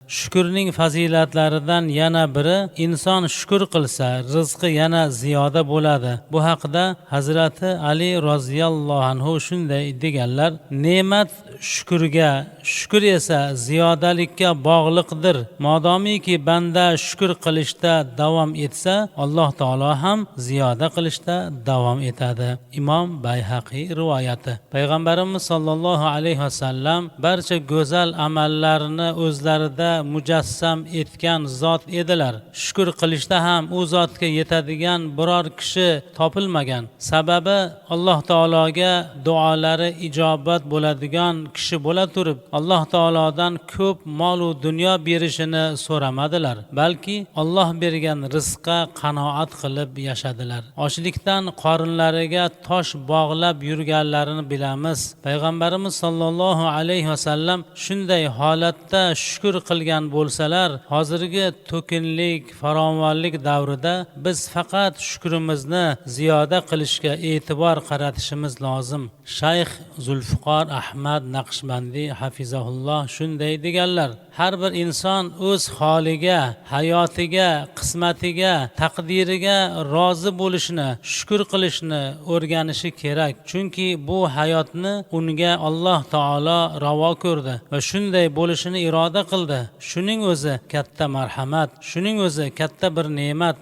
Shukrning fazilatlaridan yana biri, inson shukr qilsa rizqi yana ziyoda bo'ladi. Bu haqida Hazrati Ali roziyallohu anhu shunday deganlar: ne'mat shukrga, shukr esa ziyodalikka bog'liqdir. Modomiki banda shukr qilishda davom etsa, Alloh taolo ham ziyoda qilishda davom etadi. Imom Bayhaqiy rivoyati. Payg'ambarimiz sollallohu alayhi vasallam barcha go'zal amallarni o'zlarida mujassam etgan zot edilar. Shukr qilishda ham u zotga yetadigan biror kishi topilmagan. Sababi Alloh taologa duolari ijobat bo'ladigan kishi bo'la turib, Alloh taolodan ko'p mol va dunyo berishini so'ramadilar, balki Alloh bergan rizqqa qanoat qilib yashadilar. Ochlikdan qorinlariga tosh bog'lab yurganlarini bilamiz. Payg'ambarimiz sollallohu alayhi vasallam shunday holatda shukr qilgan bo'lsalar, hozirgi to'kinlik, farovonlik davrida biz faqat shukrimizni ziyoda qilishga e'tibor qaratishimiz lozim. Shayx Zulfiqor Ahmad Naqshbandiy hafizahulloh shunday deganlar: har bir inson o'z holiga, hayotiga, qismatiga, taqdiriga rozi bo'lishni, shukr qilishni o'rganishi kerak. Chunki bu hayotni unga Alloh taolo ravo ko'rdi va shunday bo'lishini iroda qildi. Shuning o'zi katta marhamat, shuning o'zi katta bir ne'mat.